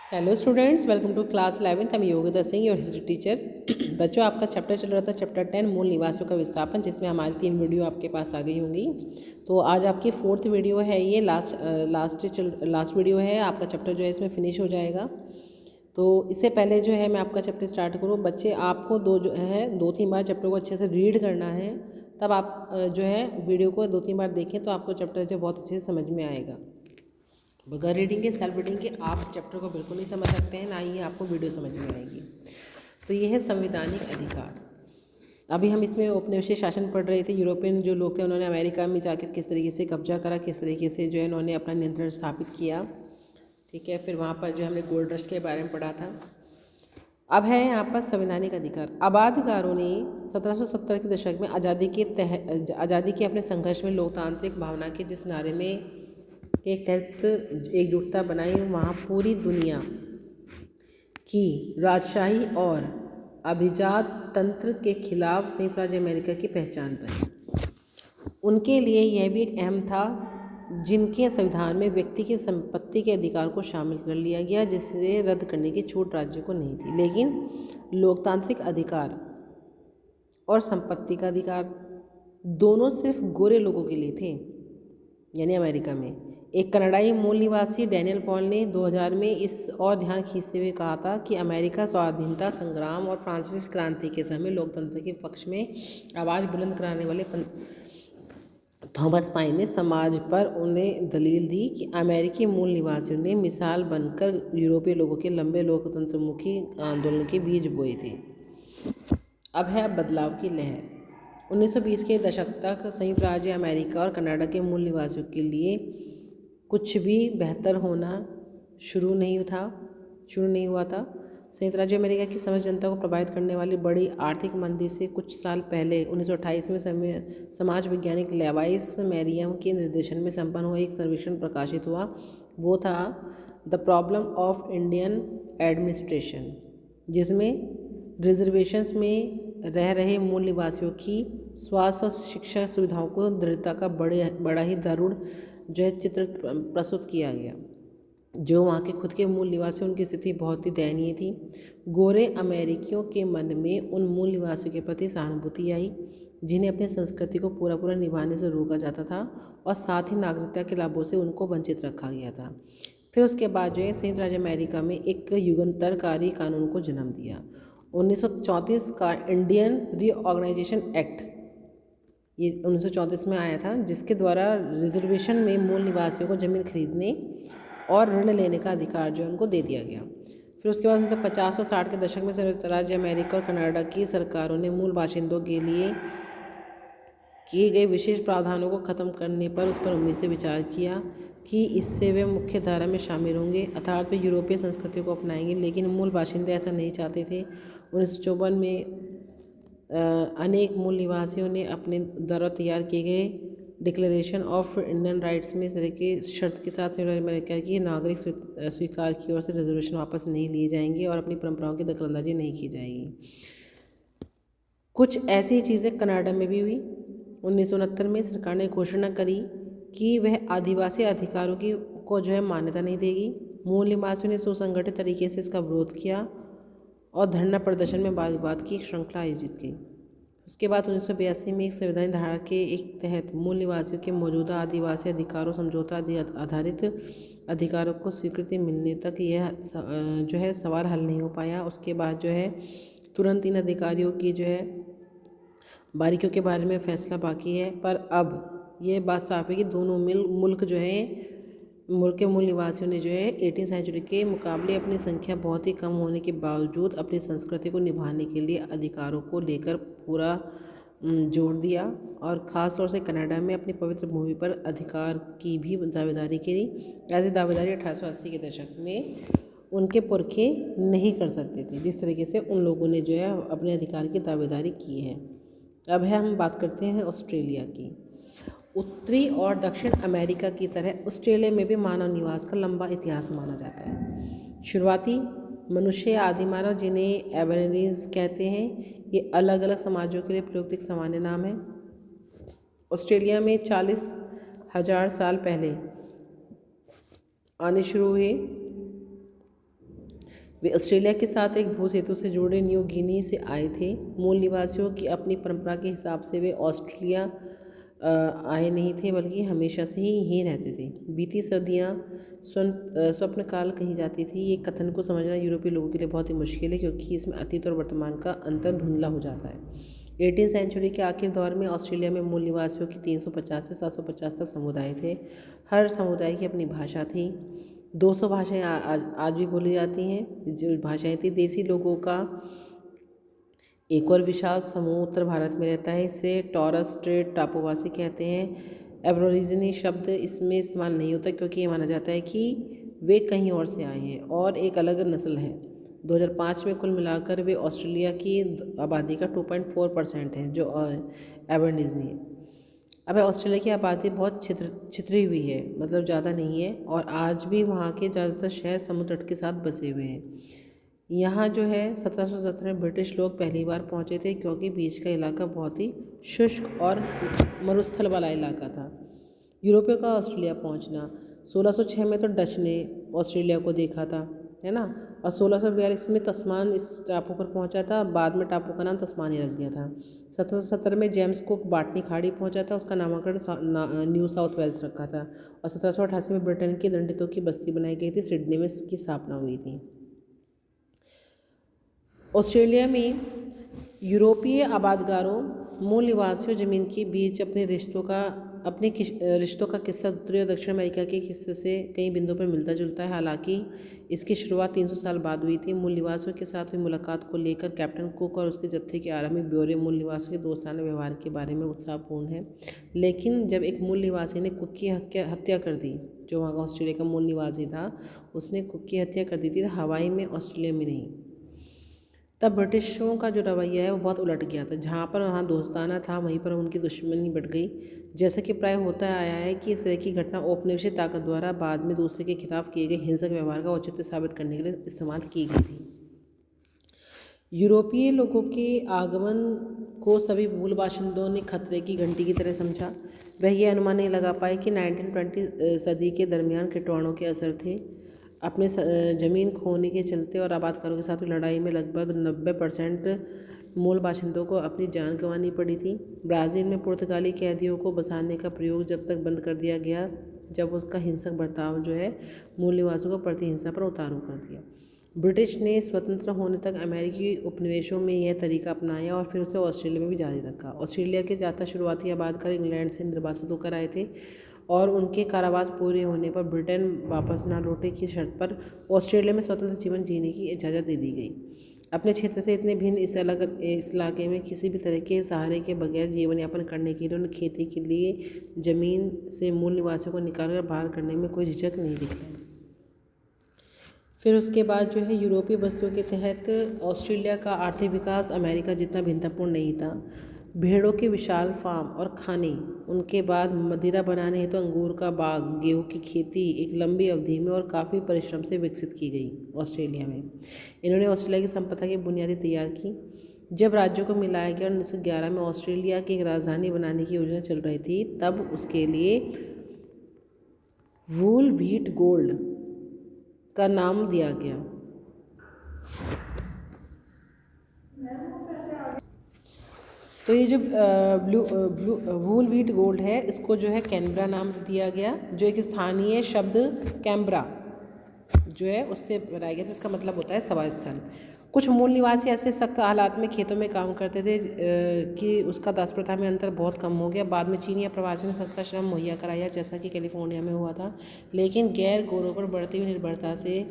Hello students, welcome to class 11th। मैं Yogita Singh, your history teacher. बच्चों, आपका चैप्टर चल रहा था चैप्टर 10 मूल निवासियों का विस्थापन, जिसमें हमारी 3 वीडियो आपके पास आ गई होंगी। तो आज आपकी 4th वीडियो है, ये लास्ट वीडियो है। आपका चैप्टर जो है इसमें फिनिश हो जाएगा। तो इससे पहले जो है मैं आपका चैप्टर स्टार्ट करूँ, बच्चे आपको 2-3 बार चैप्टर को अच्छे से रीड करना है। तब आप जो है वीडियो को 2-3 बार देखें तो आपको चैप्टर जो बहुत अच्छे से समझ में आएगा। बगैर रीडिंग के, सेल्फ रीडिंग के आप चैप्टर को बिल्कुल नहीं समझ सकते हैं, ना ही आपको वीडियो समझ में आएगी। तो ये है संवैधानिक अधिकार। अभी हम इसमें औपनिवेशिक शासन पढ़ रहे थे। यूरोपियन जो लोग थे उन्होंने अमेरिका में जाकर किस तरीके से कब्जा करा, किस तरीके से जो है उन्होंने अपना नियंत्रण स्थापित किया। ठीक है, फिर वहाँ पर जो हमने गोल्ड रश के बारे में पढ़ा था। अब है यहाँ पर संवैधानिक अधिकार। आबादकारों ने 1770 के दशक में आज़ादी के अपने संघर्ष में लोकतांत्रिक भावना के जिस नारे में के तहत एकजुटता बनाई, वहाँ पूरी दुनिया की राजशाही और अभिजात तंत्र के खिलाफ संयुक्त राज्य अमेरिका की पहचान बनी। उनके लिए यह भी एक अहम था जिनके संविधान में व्यक्ति की संपत्ति के अधिकार को शामिल कर लिया गया, जिसे रद्द करने की छूट राज्य को नहीं थी। लेकिन लोकतांत्रिक अधिकार और संपत्ति का अधिकार दोनों सिर्फ गोरे लोगों के लिए थे, यानी अमेरिका में। एक कनाडाई मूल निवासी डैनियल पॉल ने 2000 में इस और ध्यान खींचते हुए कहा था कि अमेरिका स्वाधीनता संग्राम और फ्रांसीसी क्रांति के समय लोकतंत्र के पक्ष में आवाज़ बुलंद कराने वाले थॉमस पाइन ने समाज पर उन्हें दलील दी कि अमेरिकी मूल निवासियों ने मिसाल बनकर यूरोपीय लोगों के लंबे लोकतंत्रमुखी आंदोलन के बीज बोए थे। अब है बदलाव की लहर। 1920 के दशक तक संयुक्त राज्य अमेरिका और कनाडा के मूल निवासियों के लिए कुछ भी बेहतर होना शुरू नहीं हुआ था। संयुक्त राज्य अमेरिका की समस्त जनता को प्रभावित करने वाली बड़ी आर्थिक मंदी से कुछ साल पहले 1928 में समाज वैज्ञानिक लेवाइस मैरियम के निर्देशन में संपन्न हुआ एक सर्वेक्षण प्रकाशित हुआ। वो था the problem of Indian administration, जिसमें रिजर्वेशंस में रह रहे मूल निवासियों की स्वास्थ्य और शिक्षा सुविधाओं को दृढ़ता का बड़ा ही दारुण जो है चित्र प्रस्तुत किया गया। जो वहाँ के खुद के मूल निवासी, उनकी स्थिति बहुत ही दयनीय थी। गोरे अमेरिकियों के मन में उन मूल निवासियों के प्रति सहानुभूति आई जिन्हें अपनी संस्कृति को पूरा निभाने से रोका जाता था, और साथ ही नागरिकता के लाभों से उनको वंचित रखा गया था। फिर उसके बाद जो है संयुक्त राज्य अमेरिका में एक युगांतरकारी कानून को जन्म दिया। 1934 का इंडियन रीऑर्गेनाइजेशन एक्ट, ये 1934 में आया था, जिसके द्वारा रिजर्वेशन में मूल निवासियों को ज़मीन खरीदने और ऋण लेने का अधिकार जो है उनको दे दिया गया। फिर उसके बाद 1950 और 60 के दशक में संयुक्त राज्य अमेरिका और कनाडा की सरकारों ने मूल बाशिंदों के लिए किए गए विशेष प्रावधानों को ख़त्म करने पर उस पर उम्मीद से विचार किया कि इससे वे मुख्य धारा में शामिल होंगे, अर्थात वे यूरोपीय संस्कृति को अपनाएंगे। लेकिन मूल बाशिंदे ऐसा नहीं चाहते थे। 1954 में अनेक मूल निवासियों ने अपने द्वारा तैयार किए गए डिक्लेरेशन ऑफ इंडियन राइट्स में इस तरह के शर्त के साथ अमेरिका की नागरिक स्वीकार की ओर से रिजर्वेशन वापस नहीं लिए जाएंगे और अपनी परंपराओं की दखलंदाजी नहीं की जाएगी। कुछ ऐसी ही चीज़ें कनाडा में भी हुई। 1969 में सरकार ने घोषणा करी कि वह आदिवासी अधिकारों को जो है मान्यता नहीं देगी। मूल निवासियों ने सुसंगठित तरीके से इसका विरोध किया और धरना प्रदर्शन में वाद विवाद की एक श्रृंखला आयोजित की। उसके बाद 1982 में एक संविधान धारा के एक तहत मूल निवासियों के मौजूदा आदिवासी अधिकारों समझौता आधारित अधिकारों को स्वीकृति मिलने तक यह जो है सवाल हल नहीं हो पाया। उसके बाद जो है तुरंत इन अधिकारियों की जो है बारीकियों के बारे में फैसला बाकी है। पर अब ये बात साफ है कि दोनों मुल्क के मूल निवासियों ने जो है 18वीं सेंचुरी के मुकाबले अपनी संख्या बहुत ही कम होने के बावजूद अपनी संस्कृति को निभाने के लिए अधिकारों को लेकर पूरा जोर दिया, और ख़ास तौर से कनाडा में अपनी पवित्र भूमि पर अधिकार की भी दावेदारी की। ऐसी दावेदारी 1880 के दशक में उनके पुरखे नहीं कर सकते थे, जिस तरीके से उन लोगों ने जो है अपने अधिकार की दावेदारी की है। अब हम बात करते हैं ऑस्ट्रेलिया की। उत्तरी और दक्षिण अमेरिका की तरह ऑस्ट्रेलिया में भी मानव निवास का लंबा इतिहास माना जाता है। शुरुआती मनुष्य या आदि मानव, जिन्हें एबोरिजिन्स कहते हैं, ये अलग अलग समाजों के लिए प्रयुक्त एक सामान्य नाम है। ऑस्ट्रेलिया में 40,000 साल पहले आने शुरू हुए वे ऑस्ट्रेलिया के साथ एक भू सेतु से जुड़े न्यू गिनी से आए थे। मूल निवासियों की अपनी परंपरा के हिसाब से वे ऑस्ट्रेलिया आए नहीं थे, बल्कि हमेशा से ही यहीं रहते थे। बीती सदियाँ स्वप्न काल कही जाती थी। ये कथन को समझना यूरोपीय लोगों के लिए बहुत ही मुश्किल है, क्योंकि इसमें अतीत और वर्तमान का अंतर धुंधला हो जाता है। 18वीं सेंचुरी के आखिरी दौर में ऑस्ट्रेलिया में मूल निवासियों की 350 से 750 तक समुदाय थे। हर समुदाय की अपनी भाषा थी। 200 भाषाएं आज भी बोली जाती हैं। जो भाषाएं थी, देसी लोगों का एक और विशाल समूह उत्तर भारत में रहता है। इसे टॉरस स्ट्रेट टापुवासी कहते हैं। एब्रोरिजिनी शब्द इसमें इस्तेमाल नहीं होता, क्योंकि ये माना जाता है कि वे कहीं और से आए हैं और एक अलग नस्ल है। 2005 में कुल मिलाकर वे ऑस्ट्रेलिया की आबादी का 2.4% है, जो एबरनीजनी है। अब ऑस्ट्रेलिया की आबादी बहुत छितरी हुई है, मतलब ज़्यादा नहीं है, और आज भी वहाँ के ज़्यादातर शहर समुद्र तट के साथ बसे हुए हैं। यहाँ जो है 1717 में ब्रिटिश लोग पहली बार पहुँचे थे, क्योंकि बीच का इलाका बहुत ही शुष्क और मरुस्थल वाला इलाका था। यूरोपियों का ऑस्ट्रेलिया पहुँचना 1606 में तो डच ने ऑस्ट्रेलिया को देखा था, है ना, और 1642 में तस्मान इस टापू पर पहुंचा था। बाद में टापू का नाम तस्मानिया रख दिया था। 1770 में जेम्स कुक बाटनी खाड़ी पहुंचा था, उसका नामकरण न्यू साउथ वेल्स रखा था। और 1788 में ब्रिटेन के दंडितों की बस्ती बनाई गई थी। सिडनी में इसकी स्थापना हुई थी। ऑस्ट्रेलिया में यूरोपीय आबादगारों मूल निवासियों ज़मीन के बीच अपने रिश्तों का किस्सा उत्तरी और दक्षिण अमेरिका के हिस्से से कई बिंदुओं पर मिलता जुलता है। हालांकि इसकी शुरुआत 300 साल बाद हुई थी। मूल निवासियों के साथ हुई मुलाकात को लेकर कैप्टन कुक और उसके जत्थे के आरंभिक ब्यौरे मूल निवासियों के दोस्ताना व्यवहार के बारे में उत्साहपूर्ण है। लेकिन जब एक मूल निवासी ने कुक की हत्या कर दी, जो वहाँ का ऑस्ट्रेलिया का मूल निवासी था, उसने कुक की हत्या कर दी थी हवाई में, ऑस्ट्रेलिया में नहीं। तब ब्रिटिशों का जो रवैया है वो बहुत उलट गया था। जहाँ पर वहाँ दोस्ताना था, वहीं पर उनकी दुश्मनी बढ़ गई। जैसा कि प्राय होता आया है कि इस तरह की घटना औपनिवेशिक ताकत द्वारा बाद में दूसरे के खिलाफ किए गए हिंसक व्यवहार का औचित्य साबित करने के लिए इस्तेमाल की गई थी। यूरोपीय लोगों के आगमन को सभी मूल बाशिंदों ने खतरे की घंटी की तरह समझा। वह ये अनुमान नहीं लगा पाए कि 1920 सदी के दरमियान कीटाणुओं के असर थे। अपने ज़मीन खोने के चलते और आबादकारों के साथ लड़ाई में लगभग 90% मूल बाशिंदों को अपनी जान गंवानी पड़ी थी। ब्राज़ील में पुर्तगाली कैदियों को बसाने का प्रयोग जब तक बंद कर दिया गया, जब उसका हिंसक बर्ताव जो है मूल निवासियों को प्रतिहिंसा पर उतारू कर दिया। ब्रिटिश ने स्वतंत्र होने तक अमेरिकी उपनिवेशों में यह तरीका अपनाया और फिर उसे ऑस्ट्रेलिया में भी जारी रखा। ऑस्ट्रेलिया के ज़्यादातर शुरुआती आबादकार इंग्लैंड से निर्वासित होकर आए थे, और उनके कारावास पूरे होने पर ब्रिटेन वापस न लौटे की शर्त पर ऑस्ट्रेलिया में स्वतंत्र जीवन जीने की इजाज़त दे दी गई। अपने क्षेत्र से इतने भिन्न इस इलाके में किसी भी तरह के सहारे के बगैर जीवन यापन करने के लिए उन्हें खेती के लिए ज़मीन से मूल निवासियों को निकालकर बाहर करने में कोई झिझक नहीं दिखाई। फिर उसके बाद जो है यूरोपीय बस्तियों के तहत ऑस्ट्रेलिया का आर्थिक विकास अमेरिका जितना भिन्नतापूर्ण नहीं था। भेड़ों के विशाल फार्म और खाने, उनके बाद मदिरा बनाने हेतु अंगूर का बाग, गेहूं की खेती एक लंबी अवधि में और काफ़ी परिश्रम से विकसित की गई ऑस्ट्रेलिया में। इन्होंने ऑस्ट्रेलिया की संपदा की बुनियादी तैयार की। जब राज्यों को मिलाया गया और 1911 में ऑस्ट्रेलिया की एक राजधानी बनाने की योजना चल रही थी, तब उसके लिए वूल व्हीट गोल्ड का नाम दिया गया। तो ये जो वूल व्हीट गोल्ड है, इसको जो है कैनबरा नाम दिया गया, जो एक स्थानीय शब्द कैम्ब्रा जो है उससे बनाया गया था। इसका मतलब होता है सभा स्थल। कुछ मूल निवासी ऐसे सख्त हालात में खेतों में काम करते थे कि उसका दास प्रथा में अंतर बहुत कम हो गया। बाद में चीनी या प्रवासियों ने सस्ता श्रम मुहैया कराया, जैसा कि कैलिफोर्निया में हुआ था। लेकिन गैर गोरों पर बढ़ती हुई निर्भरता से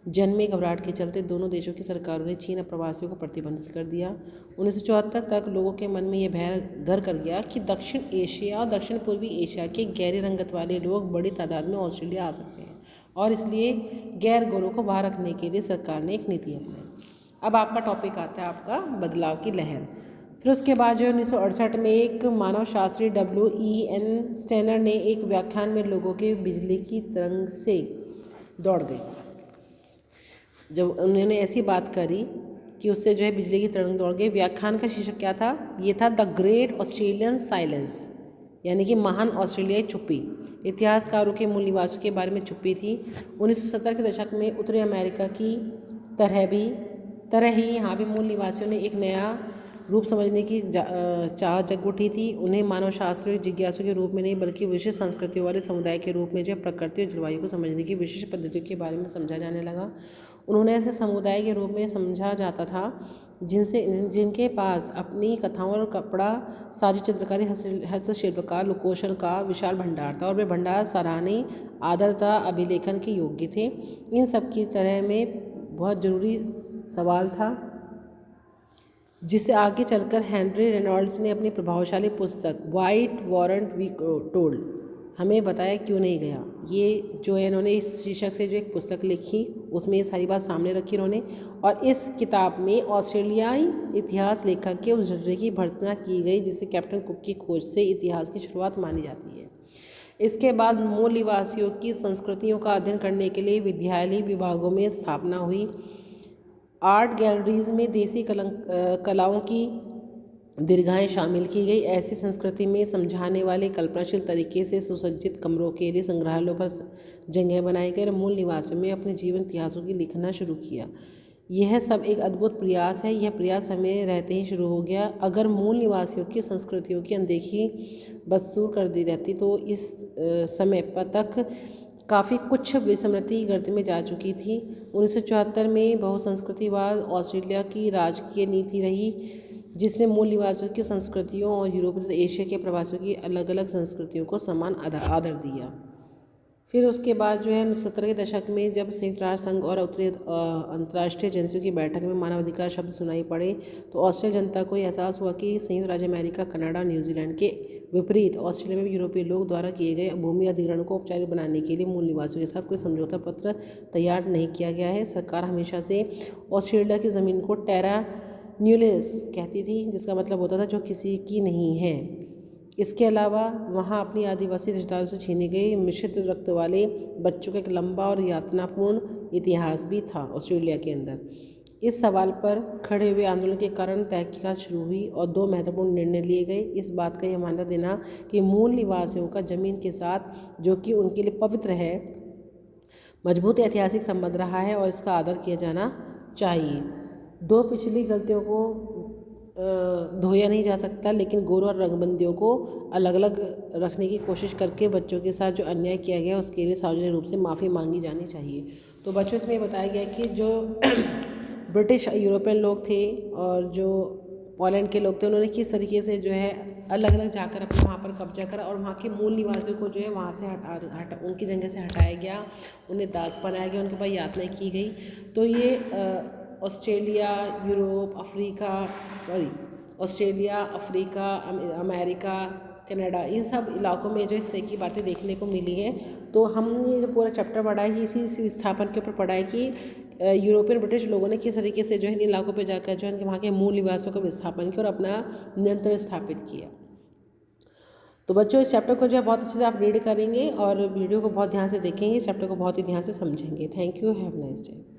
जन्मे घबराहट के चलते दोनों देशों की सरकारों ने चीन प्रवासियों को प्रतिबंधित कर दिया। 1974 तक लोगों के मन में यह भय घर कर गया कि दक्षिण एशिया और दक्षिण पूर्वी एशिया के गहरी रंगत वाले लोग बड़ी तादाद में ऑस्ट्रेलिया आ सकते हैं, और इसलिए गैर गोरों को बाहर रखने के लिए सरकार ने एक नीति अपनाई। अब आपका टॉपिक आता है आपका बदलाव की लहर। फिर उसके बाद जो 1968 में एक मानवशास्त्री WEN स्टेनर ने एक व्याख्यान में लोगों के बिजली की तरंग से दौड़ गई। जब उन्होंने ऐसी बात करी कि उससे जो है बिजली की तरंग दौड़ गई। व्याख्यान का शीर्षक क्या था? ये था द ग्रेट ऑस्ट्रेलियन साइलेंस, यानी कि महान ऑस्ट्रेलियाई चुप्पी। इतिहासकारों के मूल निवासियों के बारे में चुप्पी थी। 1970 के दशक में उत्तरी अमेरिका की तरह ही यहाँ भी मूल निवासियों ने एक नया रूप समझने की चाह जग उठी थी। उन्हें मानव शास्त्र जिज्ञासु के रूप में नहीं बल्कि विशिष्ट संस्कृतियों वाले समुदाय के रूप में जो प्रकृति और जलवायु को समझने की विशिष्ट पद्धतियों के बारे में समझा जाने लगा। उन्होंने ऐसे समुदाय के रूप में समझा जाता था जिनके पास अपनी कथाओं और कपड़ा साजी चित्रकारी हस्तशिल्प का लोकोषण का विशाल भंडार था और वे भंडार सराहनीय आदरता अभिलेखन के योग्य थे। इन सब की तरह में बहुत ज़रूरी सवाल था जिसे आगे चलकर हेनरी रेनॉल्ड्स ने अपनी प्रभावशाली पुस्तक वाइट वॉरंट वी टोल्ड हमें बताया क्यों नहीं गया। ये जो है इन्होंने इस शीर्षक से जो एक पुस्तक लिखी उसमें ये सारी बात सामने रखी इन्होंने, और इस किताब में ऑस्ट्रेलियाई इतिहास लेखक के उस झरने की भर्त्सना की गई जिसे कैप्टन कुक की खोज से इतिहास की शुरुआत मानी जाती है। इसके बाद मूल निवासियों की संस्कृतियों का अध्ययन करने के लिए विद्यालयी विभागों में स्थापना हुई। आर्ट गैलरीज में देसी कलाओं की दीर्घाएं शामिल की गई। ऐसी संस्कृति में समझाने वाले कल्पनाशील तरीके से सुसज्जित कमरों के लिए संग्रहालयों पर जगह बनाई गई और मूल निवासियों में अपने जीवन इतिहासों की लिखना शुरू किया। यह सब एक अद्भुत प्रयास है। यह प्रयास हमें रहते ही शुरू हो गया। अगर मूल निवासियों की संस्कृतियों की अनदेखी बदसूर कर दी रहती तो इस समय पर तक काफ़ी कुछ विस्मृति गर्त में जा चुकी थी। 1974 में बहुसंस्कृतिवाद ऑस्ट्रेलिया की राजकीय नीति रही जिसने मूल निवासियों की संस्कृतियों और यूरोप तथा एशिया के प्रवासियों की अलग अलग संस्कृतियों को समान आदर दिया। फिर उसके बाद जो है 70 के दशक में जब संयुक्त राष्ट्र संघ और अंतर्राष्ट्रीय एजेंसियों की बैठक में मानवाधिकार शब्द सुनाई पड़े तो ऑस्ट्रेलिया जनता को एहसास हुआ कि संयुक्त राज्य अमेरिका, कनाडा और न्यूजीलैंड के विपरीत ऑस्ट्रेलिया में यूरोपीय लोग द्वारा किए गए भूमि अधिग्रहण को औपचारिक बनाने के लिए मूल निवासियों के साथ कोई समझौता पत्र तैयार नहीं किया गया है। सरकार हमेशा से ऑस्ट्रेलिया की ज़मीन को टेरा न्यूलिस कहती थी जिसका मतलब होता था जो किसी की नहीं है। इसके अलावा वहाँ अपनी आदिवासी रिश्तेदारों से छीनी गई मिश्रित रक्त वाले बच्चों का एक लंबा और यातनापूर्ण इतिहास भी था ऑस्ट्रेलिया के अंदर। इस सवाल पर खड़े हुए आंदोलन के कारण तहकीकात शुरू हुई और 2 महत्वपूर्ण निर्णय लिए गए। इस बात का यह मान्यता देना कि मूल निवासियों का ज़मीन के साथ जो कि उनके लिए पवित्र है मजबूत ऐतिहासिक संबंध रहा है और इसका आदर किया जाना चाहिए। 2 पिछली गलतियों को धोया नहीं जा सकता, लेकिन गोरों और रंगबंदियों को अलग अलग रखने की कोशिश करके बच्चों के साथ जो अन्याय किया गया उसके लिए सार्वजनिक रूप से माफ़ी मांगी जानी चाहिए। तो बच्चों इसमें ये बताया गया कि जो ब्रिटिश यूरोपियन लोग थे और जो पोलैंड के लोग थे उन्होंने किस तरीके से जो है अलग अलग जाकर अपने वहाँ पर कब्जा करा और वहाँ के मूल निवासियों को जो है वहाँ से उनकी जगह से हटाया गया, उन्हें दास बनाया गया, उनके पास यातनाएं की गई। तो ये ऑस्ट्रेलिया, अफ्रीका, अमेरिका, कनाडा इन सब इलाकों में जो इस तरह की बातें देखने को मिली है। तो हमने जो पूरा चैप्टर पढ़ा है इसी विस्थापन के ऊपर पढ़ा है कि यूरोपियन ब्रिटिश लोगों ने किस तरीके से जो है इन इलाकों पे जाकर जो है वहाँ के मूल निवासियों का विस्थापन किया और अपना नियंत्रण स्थापित किया। तो बच्चों इस चैप्टर को जो है बहुत अच्छे से आप रीड करेंगे और वीडियो को बहुत ध्यान से देखेंगे, इस चैप्टर को बहुत ही ध्यान से समझेंगे। Thank you, have nice day.